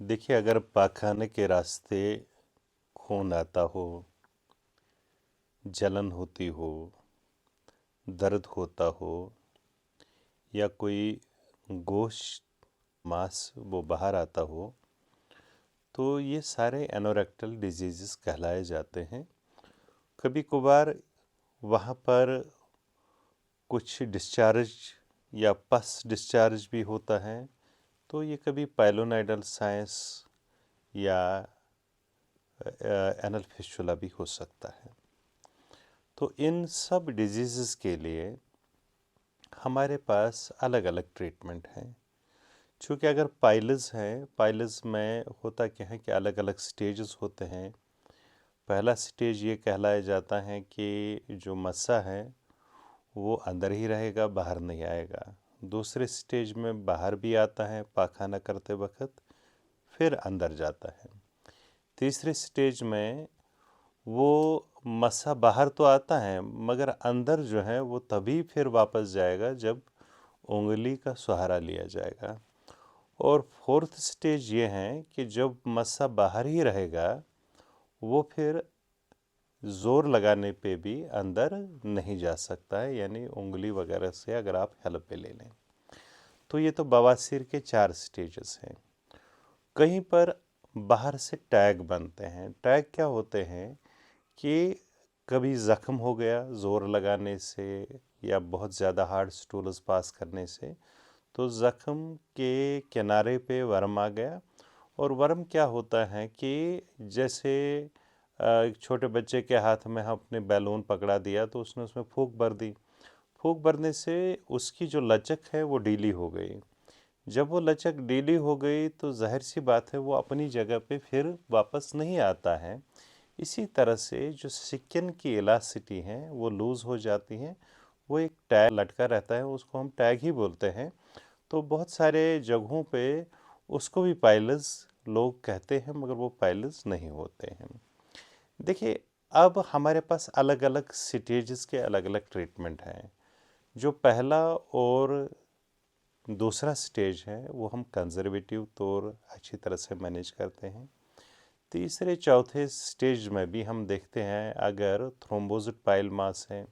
देखिए, अगर पाखाने के रास्ते खून आता हो, जलन होती हो, दर्द होता हो या कोई गोश्त मांस वो बाहर आता हो, तो ये सारे एनोरेक्टल डिजीज़ कहलाए जाते हैं। कभी कभार वहाँ पर कुछ डिस्चार्ज या पस डिस्चार्ज भी होता है, तो ये कभी पाइलोनाइडल साइंस या एनल फिस्टुला भी हो सकता है। तो इन सब डिजीज़ के लिए हमारे पास अलग अलग ट्रीटमेंट हैं। चूँकि अगर पाइल्स हैं, पाइल्स में होता क्या है कि अलग अलग स्टेजेस होते हैं। पहला स्टेज ये कहलाया जाता है कि जो मस्सा है वो अंदर ही रहेगा, बाहर नहीं आएगा। दूसरे स्टेज में बाहर भी आता है पाखाना करते वक्त, फिर अंदर जाता है। तीसरे स्टेज में वो मस्सा बाहर तो आता है मगर अंदर जो है वो तभी फिर वापस जाएगा जब उंगली का सहारा लिया जाएगा। और फोर्थ स्टेज ये है कि जब मस्सा बाहर ही रहेगा वो फिर ज़ोर लगाने पे भी अंदर नहीं जा सकता है, यानी उंगली वगैरह से अगर आप हेल्प पे ले लें। तो ये तो बवासीर के 4 स्टेजेस हैं। कहीं पर बाहर से टैग बनते हैं। टैग क्या होते हैं कि कभी ज़ख्म हो गया ज़ोर लगाने से या बहुत ज़्यादा हार्ड स्टूल्स पास करने से, तो ज़ख्म के किनारे पे वर्म आ गया। और वर्म क्या होता है कि जैसे एक छोटे बच्चे के हाथ में हम अपने बैलून पकड़ा दिया तो उसने उसमें फूंक भर दी। फूंक भरने से उसकी जो लचक है वो ढीली हो गई। जब वो लचक ढीली हो गई तो जाहिर सी बात है वो अपनी जगह पे फिर वापस नहीं आता है। इसी तरह से जो स्किन की इलास्टिसिटी है वो लूज़ हो जाती है। वो एक टैग लटका रहता है, उसको हम टैग ही बोलते हैं। तो बहुत सारे जगहों पे उसको भी पाइल्स लोग कहते हैं मगर वो पाइल्स नहीं होते हैं। देखिए, अब हमारे पास अलग अलग स्टेजेस के अलग अलग ट्रीटमेंट हैं। जो पहला और दूसरा स्टेज है वो हम कंजर्वेटिव तौर अच्छी तरह से मैनेज करते हैं। तीसरे चौथे स्टेज में भी हम देखते हैं अगर थ्रोम्बोजिट पाइल मास है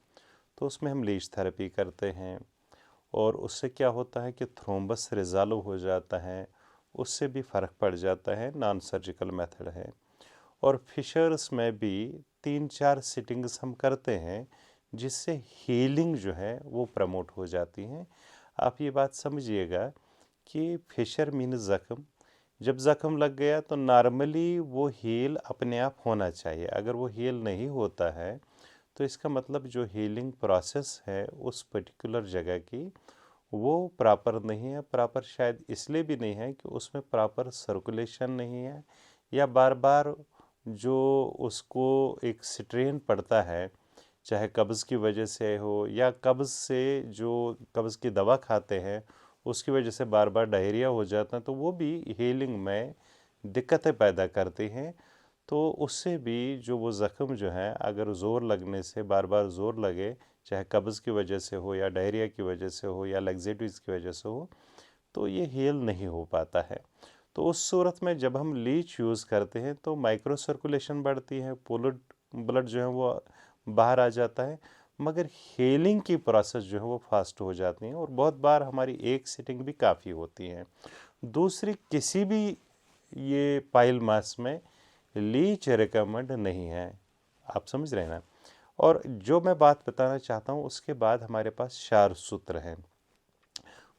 तो उसमें हम लीच थेरेपी करते हैं। और उससे क्या होता है कि थ्रोम्बस रिजॉल्व हो जाता है, उससे भी फ़र्क पड़ जाता है, नॉन सर्जिकल मेथड है। और फिशर्स में भी 3-4 सिटिंग्स हम करते हैं जिससे हीलिंग जो है वो प्रमोट हो जाती है। आप ये बात समझिएगा कि फिशर मीन ज़ख्म, जब ज़ख्म लग गया तो नॉर्मली वो हील अपने आप होना चाहिए। अगर वो हील नहीं होता है तो इसका मतलब जो हीलिंग प्रोसेस है उस पर्टिकुलर जगह की वो प्रॉपर नहीं है। प्रॉपर शायद इसलिए भी नहीं है कि उसमें प्रॉपर सर्कुलेशन नहीं है, या बार बार जो उसको एक स्ट्रेन पड़ता है, चाहे कब्ज़ की वजह से हो या कब्ज़ से जो कब्ज़ की दवा खाते हैं उसकी वजह से बार बार डायरिया हो जाता है, तो वो भी हीलिंग में दिक्कतें पैदा करती हैं। तो उससे भी जो वो ज़ख्म जो है अगर ज़ोर लगने से बार बार ज़ोर लगे, चाहे कब्ज़ की वजह से हो या डायरिया की वजह से हो या लैक्सेटिव्स की वजह से हो, तो ये हील नहीं हो पाता है। तो उस सूरत में जब हम लीच यूज़ करते हैं तो माइक्रो सर्कुलेशन बढ़ती है, पोलूट ब्लड जो है वो बाहर आ जाता है, मगर हीलिंग की प्रोसेस जो है वो फास्ट हो जाती है और बहुत बार हमारी एक सिटिंग भी काफ़ी होती है। दूसरी किसी भी ये पाइल मास में लीच रिकमेंड नहीं है। आप समझ रहे हैं ना। और जो मैं बात बताना चाहता हूँ उसके बाद हमारे पास शार सूत्र हैं।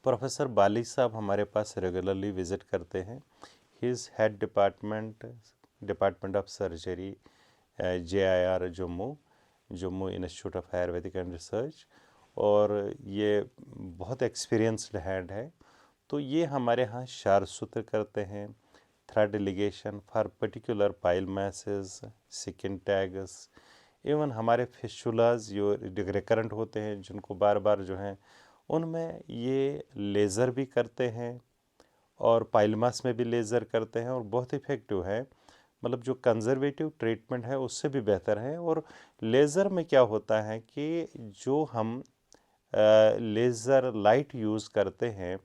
प्रोफेसर बाली साहब हमारे पास रेगुलरली विज़िट करते हैं। He is head department of surgery, JIR Jammu, Jammu institute of Ayurvedic and research. और ये बहुत एक्सपीरियंस्ड हेड है। तो ये हमारे यहाँ शार सूत्र करते हैं, thread ligation for particular pile masses, skin tags, even हमारे फिस्टुलाज जो रिकरेंट होते हैं जिनको बार बार जो हैं उनमें ये लेज़र भी करते हैं और पाइलमास में भी लेज़र करते हैं और बहुत इफ़ेक्टिव है। मतलब जो कंज़र्वेटिव ट्रीटमेंट है उससे भी बेहतर है। और लेज़र में क्या होता है कि जो हम लेज़र लाइट यूज़ करते हैं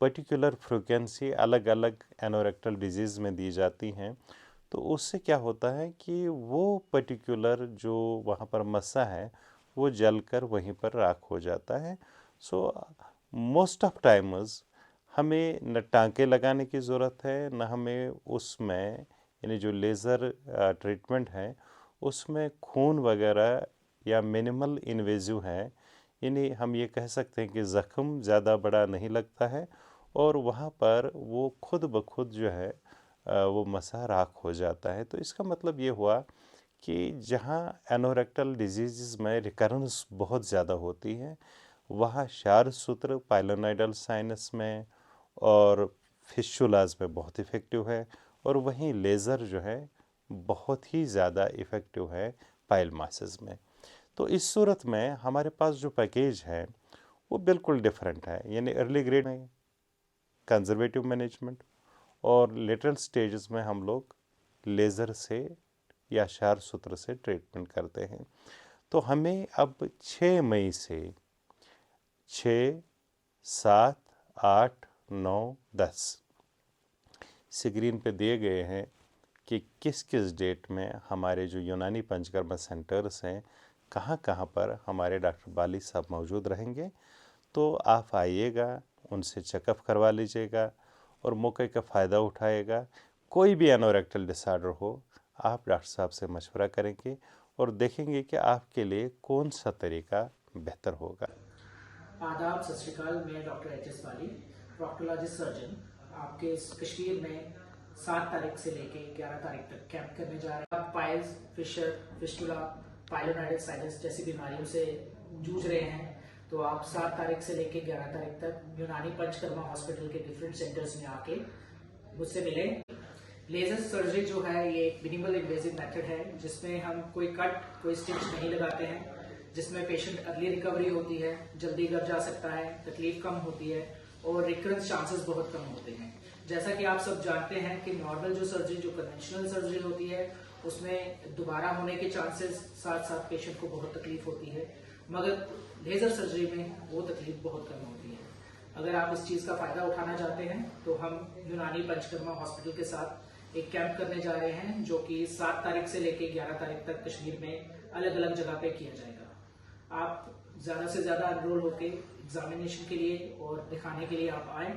पर्टिकुलर फ्रिक्वेंसी अलग अलग एनोरेक्टल डिजीज़ में दी जाती हैं, तो उससे क्या होता है कि वो पर्टिकुलर जो वहाँ पर मस्सा है वो जलकर वहीं पर राख हो जाता है। सो मोस्ट ऑफ टाइम्स हमें न टाँके लगाने की ज़रूरत है, न हमें उसमें यानी जो लेज़र ट्रीटमेंट है उसमें खून वगैरह या मिनिमल इन्वेजिव है, यानी हम ये कह सकते हैं कि ज़ख्म ज़्यादा बड़ा नहीं लगता है और वहाँ पर वो खुद ब खुद जो है वो मसा राख हो जाता है। तो इसका मतलब ये हुआ कि जहाँ एनोरेक्टल डिजीज़ में रिकरेंस बहुत ज़्यादा होती है, वहाँ क्षार सूत्र पाइलोनाइडल साइनस में और फिस्टुलाज में बहुत इफ़ेक्टिव है, और वहीं लेज़र जो है बहुत ही ज़्यादा इफ़ेक्टिव है पाइल मासेस में। तो इस सूरत में हमारे पास जो पैकेज है वो बिल्कुल डिफरेंट है, यानी अर्ली ग्रेड में कंजर्वेटिव मैनेजमेंट और लेटरल स्टेजेस में हम लोग लेज़र से या क्षार सूत्र से ट्रीटमेंट करते हैं। तो हमें अब 6 मई से 6, 7, 8, 9, 10 स्क्रीन पे दिए गए हैं कि किस किस डेट में हमारे जो यूनानी पंचकर्मा सेंटर्स हैं कहाँ कहाँ पर हमारे डॉक्टर बाली साहब मौजूद रहेंगे। तो आप आइएगा, उनसे चेकअप करवा लीजिएगा और मौके का फ़ायदा उठाएगा। कोई भी एनोरेक्टल डिसऑर्डर हो, आप डॉक्टर साहब से मशवरा करेंगे और देखेंगे कि आपके लिए कौन सा तरीका बेहतर होगा। आदाब, सत श्रीकाल। मैं डॉक्टर एच.एस. बाली, प्रोक्टोलॉजिस्ट सर्जन, आपके इस कश्मीर में 7 तारीख से लेके 11 तारीख तक कैंप करने जा रहे हैं। आप piles, fissure, fistula, pilonidal sinus जैसी बीमारियों से जूझ रहे हैं, तो आप 7 तारीख से लेके 11 तारीख तक यूनानी पंचकर्मा हॉस्पिटल के डिफरेंट सेंटर्स में आके मुझसे मिलें। लेजर सर्जरी जो है ये एक मिनिमल इन्वेजिव मेथड है, जिसमें हम कोई कट, कोई स्टिच नहीं लगाते हैं, जिसमें पेशेंट अर्ली रिकवरी होती है, जल्दी घर जा सकता है, तकलीफ कम होती है और रिकरेंस चांसेस बहुत कम होते हैं। जैसा कि आप सब जानते हैं कि नॉर्मल जो सर्जरी, जो कन्वेंशनल सर्जरी होती है, उसमें दोबारा होने के चांसेस साथ साथ पेशेंट को बहुत तकलीफ होती है, मगर लेजर सर्जरी में वो तकलीफ बहुत कम होती है। अगर आप इस चीज़ का फ़ायदा उठाना चाहते हैं तो हम यूनानी पंचकर्मा हॉस्पिटल के साथ एक कैंप करने जा रहे हैं, जो कि 7 तारीख से लेकर 11 तारीख तक कश्मीर में अलग अलग जगह पे किया जाएगा। आप ज़्यादा से ज़्यादा एनरोल होकर एग्जामिनेशन के लिए और दिखाने के लिए आप आएँ।